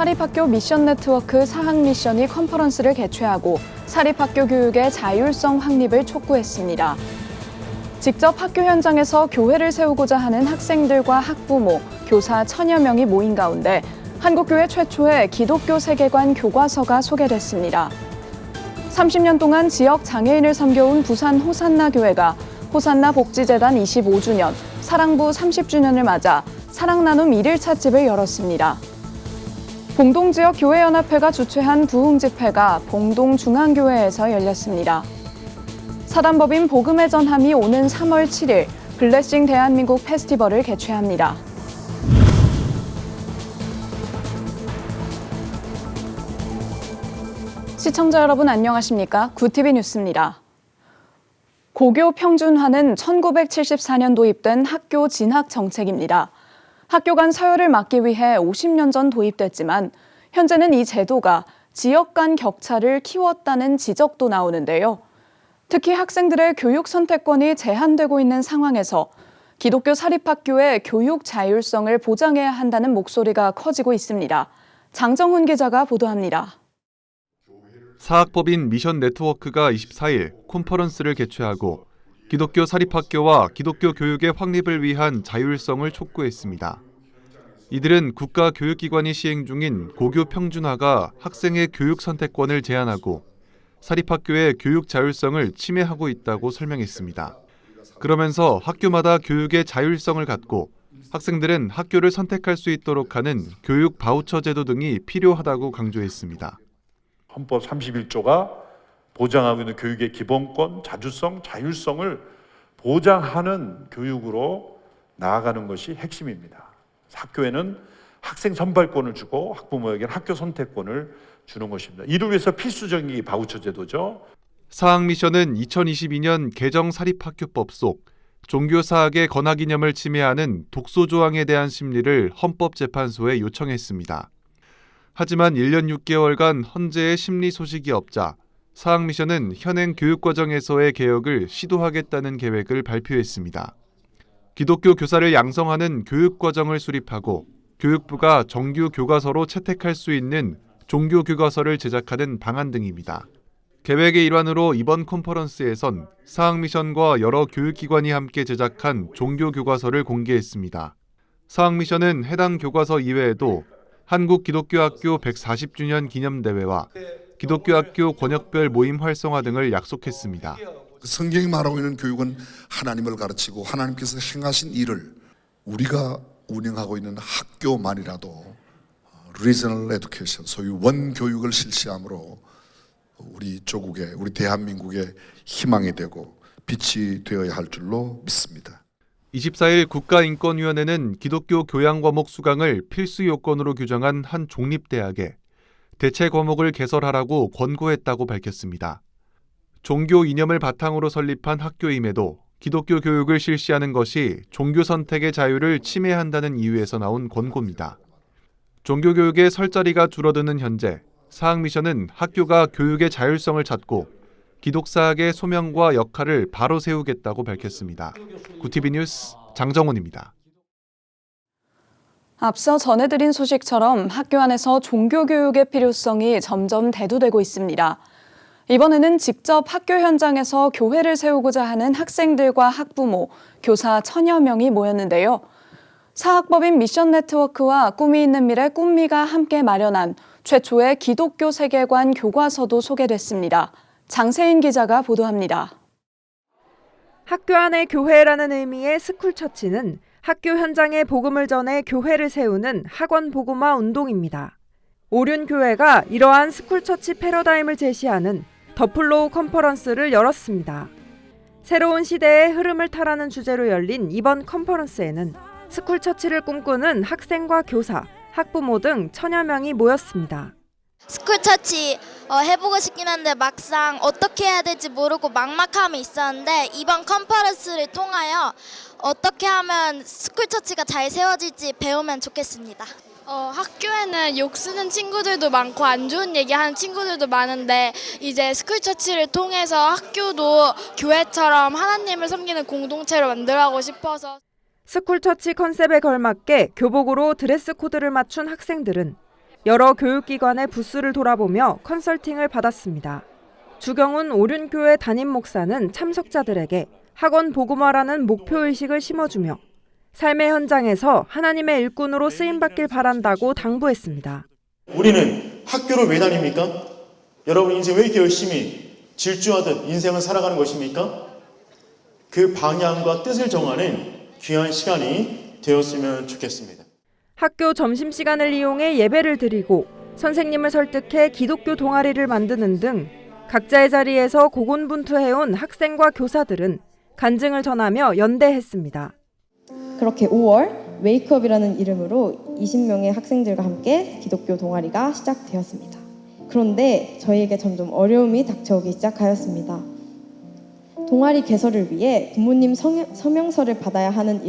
사립학교 미션 네트워크 사학미션이 컨퍼런스를 개최하고 사립학교 교육의 자율성 확립을 촉구했습니다. 직접 학교 현장에서 교회를 세우고자 하는 학생들과 학부모, 교사 1000여 명이 모인 가운데 한국교회 최초의 기독교 세계관 교과서가 소개됐습니다. 30년 동안 지역 장애인을 섬겨온 부산 호산나 교회가 호산나 복지재단 25주년, 사랑부 30주년을 맞아 사랑나눔 1일차 집을 열었습니다. 봉동지역 교회연합회가 주최한 부흥집회가 봉동중앙교회에서 열렸습니다. 사단법인 복음의 전함이 오는 3월 7일 블레싱 대한민국 페스티벌을 개최합니다. 시청자 여러분 안녕하십니까? 구티비 뉴스입니다. 고교 평준화는 1974년 도입된 학교 진학 정책입니다. 학교 간 서열을 막기 위해 50년 전 도입됐지만 현재는 이 제도가 지역 간 격차를 키웠다는 지적도 나오는데요. 특히 학생들의 교육 선택권이 제한되고 있는 상황에서 기독교 사립학교의 교육 자율성을 보장해야 한다는 목소리가 커지고 있습니다. 장정훈 기자가 보도합니다. 사학법인 미션 네트워크가 24일 컨퍼런스를 개최하고 기독교 사립학교와 기독교 교육의 확립을 위한 자율성을 촉구했습니다. 이들은 국가교육기관이 시행 중인 고교 평준화가 학생의 교육 선택권을 제한하고 사립학교의 교육 자율성을 침해하고 있다고 설명했습니다. 그러면서 학교마다 교육의 자율성을 갖고 학생들은 학교를 선택할 수 있도록 하는 교육 바우처 제도 등이 필요하다고 강조했습니다. 헌법 31조가 보장하고 있는 교육의 기본권, 자주성, 자율성을 보장하는 교육으로 나아가는 것이 핵심입니다. 학교에는 학생 선발권을 주고 학부모에게는 학교 선택권을 주는 것입니다. 이를 위해서 필수적인 바우처 제도죠. 사학미션은 2022년 개정 사립학교법 속 종교사학의 권하기념을 침해하는 독소조항에 대한 심리를 헌법재판소에 요청했습니다. 하지만 1년 6개월간 헌재에 심리 소식이 없자 사학미션은 현행 교육과정에서의 개혁을 시도하겠다는 계획을 발표했습니다. 기독교 교사를 양성하는 교육과정을 수립하고 교육부가 정규 교과서로 채택할 수 있는 종교교과서를 제작하는 방안 등입니다. 계획의 일환으로 이번 컨퍼런스에선 사학미션과 여러 교육기관이 함께 제작한 종교교과서를 공개했습니다. 사학미션은 해당 교과서 이외에도 한국기독교학교 140주년 기념대회와 기독교학교 권역별 모임 활성화 등을 약속했습니다. 성경이 말하고 있는 교육은 하나님을 가르치고 하나님께서 행하신 일을 우리가 운영하고 있는 학교만이라도 리저널 에듀케이션, 소위 원교육을 실시함으로 우리 조국의, 우리 대한민국의 희망이 되고 빛이 되어야 할 줄로 믿습니다. 24일 국가인권위원회는 기독교 교양 과목 수강을 필수 요건으로 규정한 한 종립대학에 대체 과목을 개설하라고 권고했다고 밝혔습니다. 종교 이념을 바탕으로 설립한 학교임에도 기독교 교육을 실시하는 것이 종교 선택의 자유를 침해한다는 이유에서 나온 권고입니다. 종교 교육의 설 자리가 줄어드는 현재 사학미션은 학교가 교육의 자율성을 찾고 기독사학의 소명과 역할을 바로 세우겠다고 밝혔습니다. 구티비 뉴스 장정훈입니다. 앞서 전해드린 소식처럼 학교 안에서 종교교육의 필요성이 점점 대두되고 있습니다. 이번에는 직접 학교 현장에서 교회를 세우고자 하는 학생들과 학부모, 교사 1000여 명이 모였는데요. 사학법인 미션 네트워크와 꿈이 있는 미래 꿈미가 함께 마련한 최초의 기독교 세계관 교과서도 소개됐습니다. 장세인 기자가 보도합니다. 학교 안의 교회라는 의미의 스쿨처치는 학교 현장에 복음을 전해 교회를 세우는 학원 복음화 운동입니다. 오륜교회가 이러한 스쿨처치 패러다임을 제시하는 더플로우 컨퍼런스를 열었습니다. 새로운 시대의 흐름을 타라는 주제로 열린 이번 컨퍼런스에는 스쿨처치를 꿈꾸는 학생과 교사, 학부모 등 1000여 명이 모였습니다. 스쿨처치 해보고 싶긴 한데 막상 어떻게 해야 될지 모르고 막막함이 있었는데 이번 컨퍼런스를 통하여 어떻게 하면 스쿨처치가 잘 세워질지 배우면 좋겠습니다. 학교에는 욕 쓰는 친구들도 많고 안 좋은 얘기하는 친구들도 많은데 이제 스쿨처치를 통해서 학교도 교회처럼 하나님을 섬기는 공동체로 만들어가고 싶어서 스쿨처치 컨셉에 걸맞게 교복으로 드레스 코드를 맞춘 학생들은 여러 교육기관의 부스를 돌아보며 컨설팅을 받았습니다. 주경훈 오륜교회 담임 목사는 참석자들에게 학원 복음화라는 목표의식을 심어주며 삶의 현장에서 하나님의 일꾼으로 쓰임받길 바란다고 당부했습니다. 우리는 학교를 왜 다닙니까? 여러분 인생 왜 이렇게 열심히 질주하듯 인생을 살아가는 것입니까? 그 방향과 뜻을 정하는 귀한 시간이 되었으면 좋겠습니다. 학교 점심시간을 이용해 예배를 드리고 선생님을 설득해 기독교 동아리를 만드는 등 각자의 자리에서 고군분투해온 학생과 교사들은 간증을 전하며 연대했습니다. 그렇게 5월 웨이크업이라는 이름으로 20명의 학생들과 함께 기독교 동아리가 시작되었습니다. 그런데 저희에게 점점 어려움이 닥쳐오기 시작하였습니다. 동아리 개설을 위해 부모님 서명서를 받아야 하는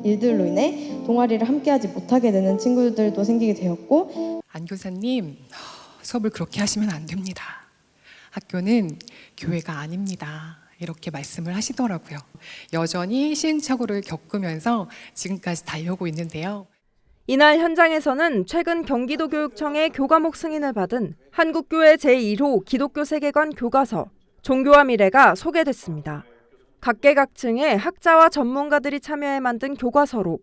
일들로 인해 동아리를 함께하지 못하게 되는 친구들도 생기게 되었고, 안 교사님, 수업을 그렇게 하시면 안 됩니다. 학교는 교회가 아닙니다. 이렇게 말씀을 하시더라고요. 여전히 시행착오를 겪으면서 지금까지 달려오고 있는데요. 이날 현장에서는 최근 경기도교육청의 교과목 승인을 받은 한국교회 제1호 기독교 세계관 교과서 종교와 미래가 소개됐습니다. 각계각층의 학자와 전문가들이 참여해 만든 교과서로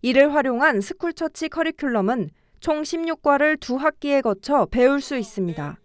이를 활용한 스쿨처치 커리큘럼은 총 16과를 2학기에 거쳐 배울 수 있습니다.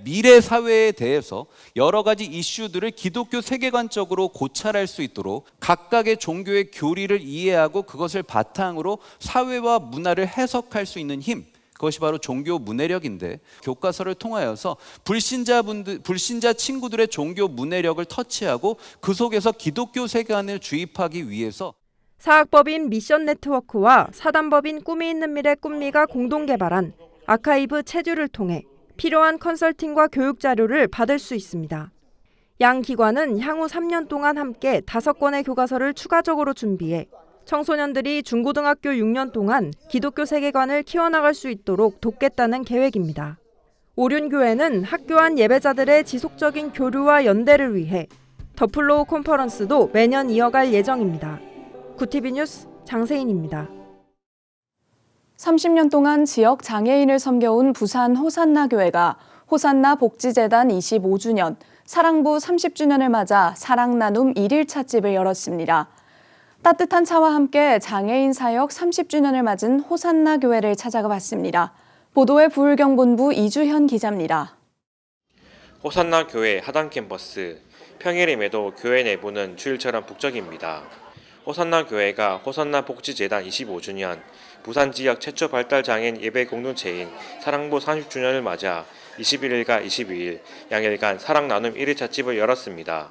미래 사회에 대해서 여러 가지 이슈들을 기독교 세계관적으로 고찰할 수 있도록 각각의 종교의 교리를 이해하고 그것을 바탕으로 사회와 문화를 해석할 수 있는 힘, 그것이 바로 종교 문해력인데, 교과서를 통하여서 불신자 친구들의 종교 문해력을 터치하고 그 속에서 기독교 세계관을 주입하기 위해서 사학법인 미션 네트워크와 사단법인 꿈이 있는 미래 꿈미가 공동 개발한 아카이브 체듀를 통해 필요한 컨설팅과 교육 자료를 받을 수 있습니다. 양 기관은 향후 3년 동안 함께 5권의 교과서를 추가적으로 준비해 청소년들이 중고등학교 6년 동안 기독교 세계관을 키워나갈 수 있도록 돕겠다는 계획입니다. 오륜교회는 학교 안 예배자들의 지속적인 교류와 연대를 위해 더 플로우 컨퍼런스도 매년 이어갈 예정입니다. 구티비 뉴스 장세인입니다. 30년 동안 지역 장애인을 섬겨온 부산 호산나 교회가 호산나 복지재단 25주년, 사랑부 30주년을 맞아 사랑나눔 1일차 집을 열었습니다. 따뜻한 차와 함께 장애인 사역 30주년을 맞은 호산나 교회를 찾아가 봤습니다. 보도에 부울경본부 이주현 기자입니다. 호산나 교회 하단 캠퍼스, 평일임에도 교회 내부는 주일처럼 북적입니다. 호산나 교회가 호산나 복지재단 25주년, 부산 지역 최초 발달 장애인 예배 공동체인 사랑부 30주년을 맞아 21일과 22일 양일간 사랑 나눔 1일차 집을 열었습니다.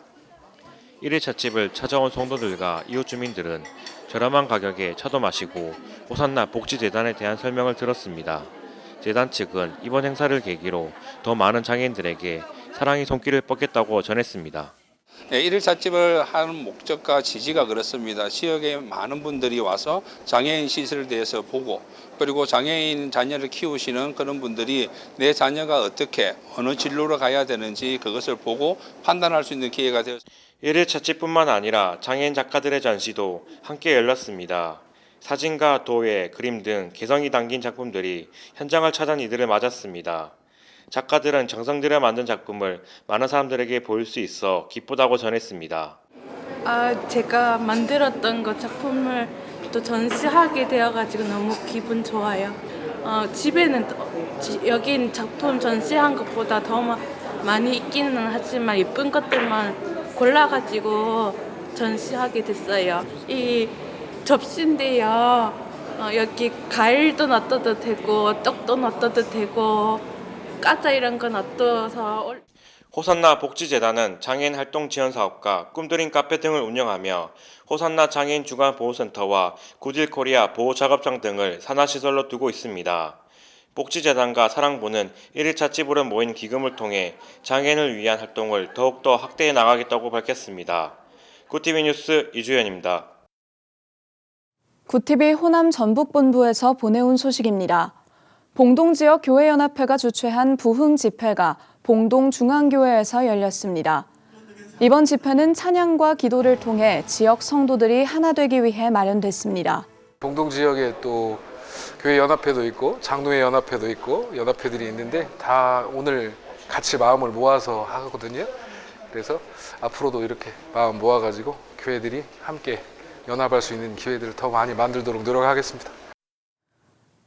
1일차 집을 찾아온 성도들과 이웃 주민들은 저렴한 가격에 차도 마시고 호산나 복지재단에 대한 설명을 들었습니다. 재단 측은 이번 행사를 계기로 더 많은 장애인들에게 사랑의 손길을 뻗겠다고 전했습니다. 네, 1일차 집을 하는 목적과 취지가 그렇습니다. 지역에 많은 분들이 와서 장애인 시설에 대해서 보고, 그리고 장애인 자녀를 키우시는 그런 분들이 내 자녀가 어떻게 어느 진로로 가야 되는지 그것을 보고 판단할 수 있는 기회가 되었습니다. 1일차 집뿐만 아니라 장애인 작가들의 전시도 함께 열렸습니다. 사진과 도예, 그림 등 개성이 담긴 작품들이 현장을 찾아온 이들을 맞았습니다. 작가들은 정성들여 만든 작품을 많은 사람들에게 보일 수 있어 기쁘다고 전했습니다. 제가 만들었던 그 작품을 또 전시하게 되어가지고 너무 기분 좋아요. 집에는 여긴 작품 전시한 것보다 더 많이 있기는 하지만 예쁜 것들만 골라가지고 전시하게 됐어요. 이 접시인데요. 여기 과일도 놔둬도 되고 떡도 놔둬도 되고 과자 이런 거 놔둬서. 호산나 복지재단은 장애인 활동 지원 사업과 꿈드림 카페 등을 운영하며 호산나 장애인 주간 보호센터와 굿일코리아 보호작업장 등을 산하시설로 두고 있습니다. 복지재단과 사랑부는 1일차 집으로 모인 기금을 통해 장애인을 위한 활동을 더욱더 확대해 나가겠다고 밝혔습니다. 구티비 뉴스 이주연입니다. 구티비 호남 전북본부에서 보내온 소식입니다. 봉동지역 교회연합회가 주최한 부흥 집회가 봉동중앙교회에서 열렸습니다. 이번 집회는 찬양과 기도를 통해 지역 성도들이 하나 되기 위해 마련됐습니다. 봉동지역에 또 교회 연합회도 있고 장로회 연합회도 있고 연합회들이 있는데 다 오늘 같이 마음을 모아서 하거든요. 그래서 앞으로도 이렇게 마음 모아가지고 교회들이 함께 연합할 수 있는 기회들을 더 많이 만들도록 노력하겠습니다.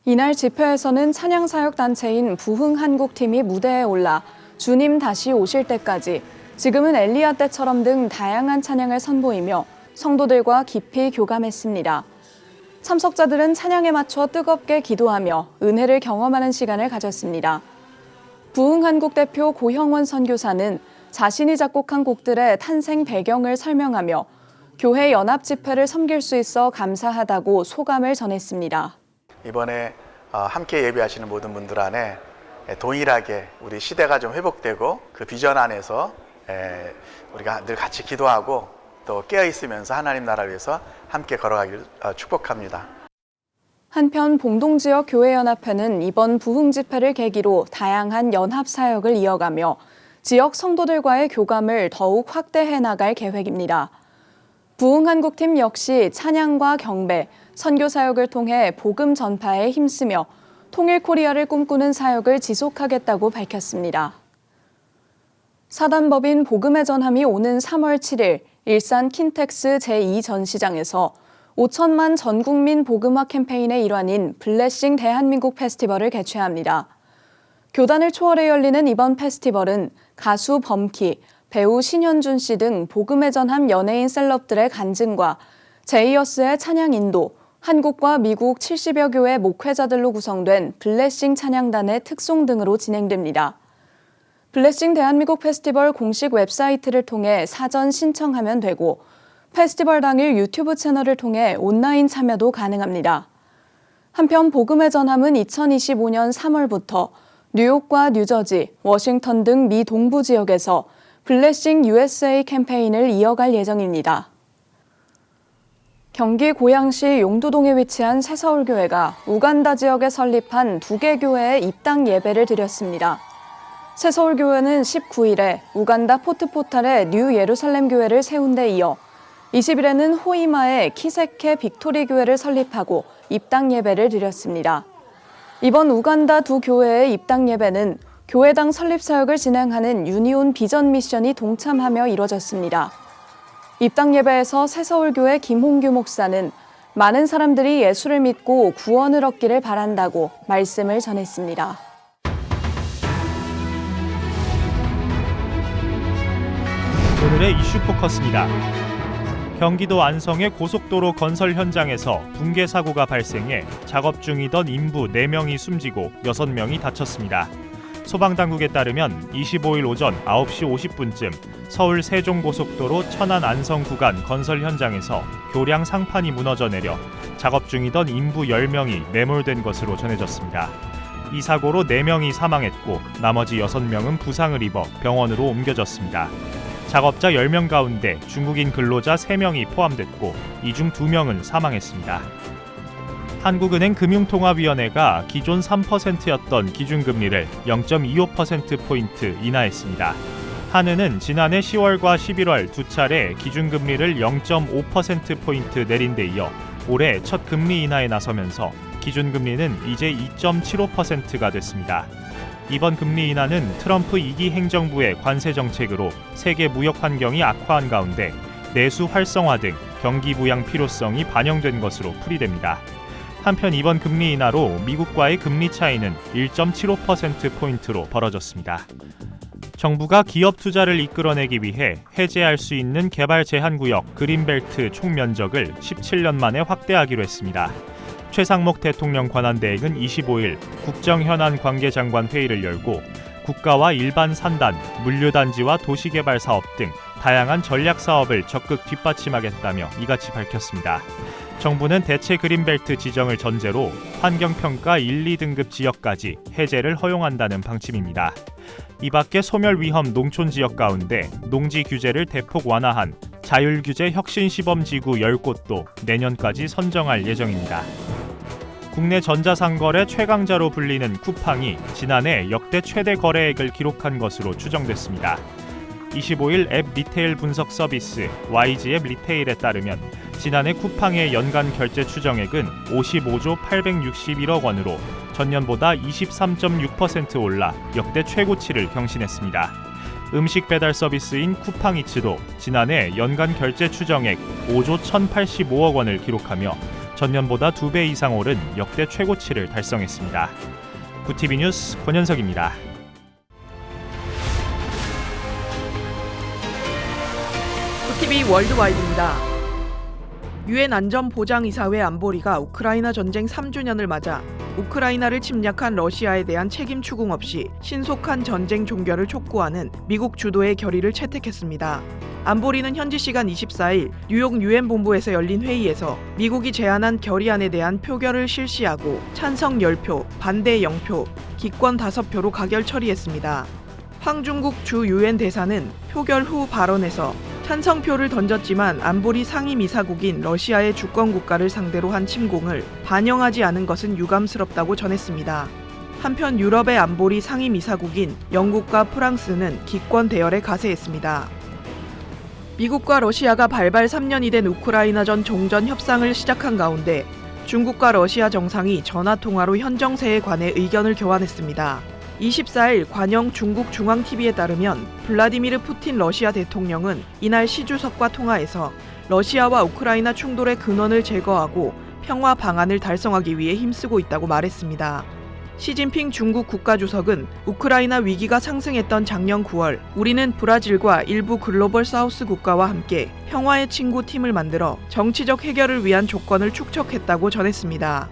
이날 집회에서는 찬양사역단체인 부흥한국팀이 무대에 올라 주님 다시 오실 때까지, 지금은 엘리야 때처럼 등 다양한 찬양을 선보이며 성도들과 깊이 교감했습니다. 참석자들은 찬양에 맞춰 뜨겁게 기도하며 은혜를 경험하는 시간을 가졌습니다. 부흥한국 대표 고형원 선교사는 자신이 작곡한 곡들의 탄생 배경을 설명하며 교회 연합 집회를 섬길 수 있어 감사하다고 소감을 전했습니다. 이번에 함께 예배하시는 모든 분들 안에 동일하게 우리 시대가 좀 회복되고 그 비전 안에서 우리가 늘 같이 기도하고 또 깨어있으면서 하나님 나라 위해서 함께 걸어가기를 축복합니다. 한편 봉동지역 교회연합회는 이번 부흥 집회를 계기로 다양한 연합 사역을 이어가며 지역 성도들과의 교감을 더욱 확대해 나갈 계획입니다. 부흥한국팀 역시 찬양과 경배, 선교 사역을 통해 복음 전파에 힘쓰며 통일 코리아를 꿈꾸는 사역을 지속하겠다고 밝혔습니다. 사단법인 복음의 전함이 오는 3월 7일 일산 킨텍스 제2전시장에서 5천만 전국민 복음화 캠페인의 일환인 블레싱 대한민국 페스티벌을 개최합니다. 교단을 초월해 열리는 이번 페스티벌은 가수 범키, 배우 신현준 씨 등 복음의 전함 연예인 셀럽들의 간증과 제이어스의 찬양 인도, 한국과 미국 70여 교회 목회자들로 구성된 블레싱 찬양단의 특송 등으로 진행됩니다. 블레싱 대한민국 페스티벌 공식 웹사이트를 통해 사전 신청하면 되고 페스티벌 당일 유튜브 채널을 통해 온라인 참여도 가능합니다. 한편 복음의 전함은 2025년 3월부터 뉴욕과 뉴저지, 워싱턴 등 미 동부 지역에서 블레싱 USA 캠페인을 이어갈 예정입니다. 경기 고양시 용두동에 위치한 새서울교회가 우간다 지역에 설립한 2개 교회의 입당 예배를 드렸습니다. 새서울교회는 19일에 우간다 포트포탈의 뉴 예루살렘 교회를 세운 데 이어 20일에는 호이마의 키세케 빅토리 교회를 설립하고 입당 예배를 드렸습니다. 이번 우간다 두 교회의 입당 예배는 교회당 설립 사역을 진행하는 유니온 비전 미션이 동참하며 이뤄졌습니다. 입당 예배에서 새서울교회 김홍규 목사는 많은 사람들이 예수를 믿고 구원을 얻기를 바란다고 말씀을 전했습니다. 오늘의 이슈 포커스입니다. 경기도 안성의 고속도로 건설 현장에서 붕괴 사고가 발생해 작업 중이던 인부 4명이 숨지고 6명이 다쳤습니다. 소방당국에 따르면 25일 오전 9시 50분쯤 서울 세종고속도로 천안 안성 구간 건설 현장에서 교량 상판이 무너져 내려 작업 중이던 인부 10명이 매몰된 것으로 전해졌습니다. 이 사고로 4명이 사망했고 나머지 6명은 부상을 입어 병원으로 옮겨졌습니다. 작업자 10명 가운데 중국인 근로자 3명이 포함됐고 이 중 2명은 사망했습니다. 한국은행 금융통화위원회가 기존 3%였던 기준금리를 0.25%포인트 인하했습니다. 한은은 지난해 10월과 11월 두 차례 기준금리를 0.5%포인트 내린 데 이어 올해 첫 금리 인하에 나서면서 기준금리는 이제 2.75%가 됐습니다. 이번 금리 인하는 트럼프 2기 행정부의 관세 정책으로 세계 무역 환경이 악화한 가운데 내수 활성화 등 경기 부양 필요성이 반영된 것으로 풀이됩니다. 한편 이번 금리 인하로 미국과의 금리 차이는 1.75%포인트로 벌어졌습니다. 정부가 기업 투자를 이끌어내기 위해 해제할 수 있는 개발 제한구역 그린벨트 총면적을 17년 만에 확대하기로 했습니다. 최상목 대통령 권한대행은 25일 국정현안 관계장관 회의를 열고 국가와 일반 산단, 물류단지와 도시개발 사업 등 다양한 전략 사업을 적극 뒷받침하겠다며 이같이 밝혔습니다. 정부는 대체 그린벨트 지정을 전제로 환경평가 1, 2등급 지역까지 해제를 허용한다는 방침입니다. 이 밖에 소멸 위험 농촌 지역 가운데 농지 규제를 대폭 완화한 자율규제 혁신시범지구 10곳도 내년까지 선정할 예정입니다. 국내 전자상거래 최강자로 불리는 쿠팡이 지난해 역대 최대 거래액을 기록한 것으로 추정됐습니다. 25일 앱 리테일 분석 서비스 YG앱 리테일에 따르면 지난해 쿠팡의 연간 결제 추정액은 55조 861억 원으로 전년보다 23.6% 올라 역대 최고치를 경신했습니다. 음식 배달 서비스인 쿠팡이츠도 지난해 연간 결제 추정액 5조 1,085억 원을 기록하며 전년보다 2배 이상 오른 역대 최고치를 달성했습니다. 구TV 뉴스 권현석입니다. 구TV 월드와이드입니다. 유엔 안전보장이사회 안보리가 우크라이나 전쟁 3주년을 맞아 우크라이나를 침략한 러시아에 대한 책임 추궁 없이 신속한 전쟁 종결을 촉구하는 미국 주도의 결의를 채택했습니다. 안보리는 현지 시간 24일 뉴욕 유엔 본부에서 열린 회의에서 미국이 제안한 결의안에 대한 표결을 실시하고 찬성 10표, 반대 0표, 기권 5표로 가결 처리했습니다. 황중국 주 유엔 대사는 표결 후 발언에서 찬성표를 던졌지만 안보리 상임이사국인 러시아의 주권 국가를 상대로 한 침공을 반영하지 않은 것은 유감스럽다고 전했습니다. 한편 유럽의 안보리 상임이사국인 영국과 프랑스는 기권 대열에 가세했습니다. 미국과 러시아가 발발 3년이 된 우크라이나전 종전 협상을 시작한 가운데 중국과 러시아 정상이 전화통화로 현 정세에 관해 의견을 교환했습니다. 24일 관영 중국 중앙TV에 따르면 블라디미르 푸틴 러시아 대통령은 이날 시 주석과 통화에서 러시아와 우크라이나 충돌의 근원을 제거하고 평화 방안을 달성하기 위해 힘쓰고 있다고 말했습니다. 시진핑 중국 국가주석은 우크라이나 위기가 상승했던 작년 9월 우리는 브라질과 일부 글로벌 사우스 국가와 함께 평화의 친구 팀을 만들어 정치적 해결을 위한 조건을 축적했다고 전했습니다.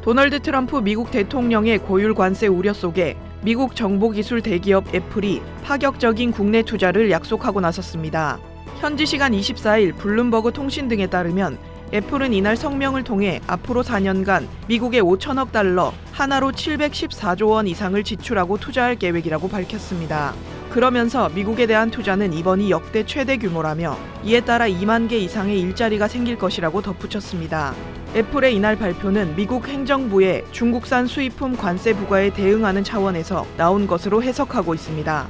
도널드 트럼프 미국 대통령의 고율 관세 우려 속에 미국 정보기술 대기업 애플이 파격적인 국내 투자를 약속하고 나섰습니다. 현지 시간 24일 블룸버그 통신 등에 따르면 애플은 이날 성명을 통해 앞으로 4년간 미국에 5천억 달러, 하나로 714조 원 이상을 지출하고 투자할 계획이라고 밝혔습니다. 그러면서 미국에 대한 투자는 이번이 역대 최대 규모라며 이에 따라 2만 개 이상의 일자리가 생길 것이라고 덧붙였습니다. 애플의 이날 발표는 미국 행정부의 중국산 수입품 관세 부과에 대응하는 차원에서 나온 것으로 해석하고 있습니다.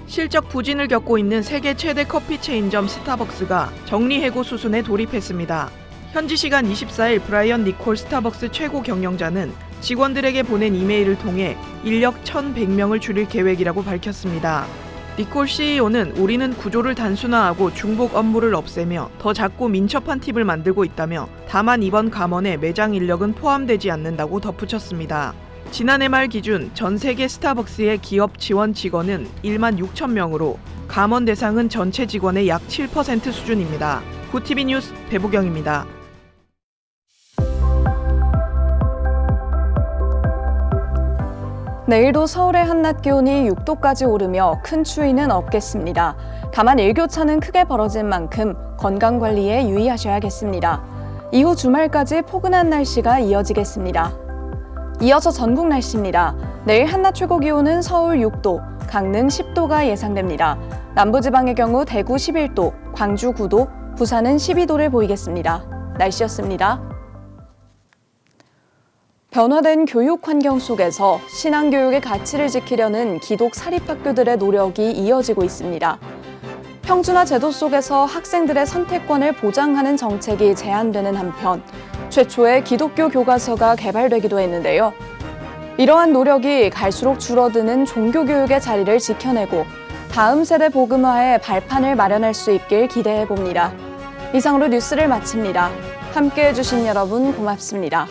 실적 부진을 겪고 있는 세계 최대 커피 체인점 스타벅스가 정리해고 수순에 돌입했습니다. 현지 시간 24일 브라이언 니콜 스타벅스 최고 경영자는 직원들에게 보낸 이메일을 통해 인력 1,100명을 줄일 계획이라고 밝혔습니다. 니콜 CEO는 우리는 구조를 단순화하고 중복 업무를 없애며 더 작고 민첩한 팁을 만들고 있다며 다만 이번 감원에 매장 인력은 포함되지 않는다고 덧붙였습니다. 지난해 말 기준 전 세계 스타벅스의 기업 지원 직원은 1만 6천 명으로 감원 대상은 전체 직원의 약 7% 수준입니다. 구TV 뉴스 배보경입니다. 내일도 서울의 한낮 기온이 6도까지 오르며 큰 추위는 없겠습니다. 다만 일교차는 크게 벌어진 만큼 건강관리에 유의하셔야겠습니다. 이후 주말까지 포근한 날씨가 이어지겠습니다. 이어서 전국 날씨입니다. 내일 한낮 최고 기온은 서울 6도, 강릉 10도가 예상됩니다. 남부지방의 경우 대구 11도, 광주 9도, 부산은 12도를 보이겠습니다. 날씨였습니다. 변화된 교육 환경 속에서 신앙교육의 가치를 지키려는 기독 사립학교들의 노력이 이어지고 있습니다. 평준화 제도 속에서 학생들의 선택권을 보장하는 정책이 제안되는 한편 최초의 기독교 교과서가 개발되기도 했는데요. 이러한 노력이 갈수록 줄어드는 종교교육의 자리를 지켜내고 다음 세대 복음화의 발판을 마련할 수 있길 기대해 봅니다. 이상으로 뉴스를 마칩니다. 함께해 주신 여러분 고맙습니다.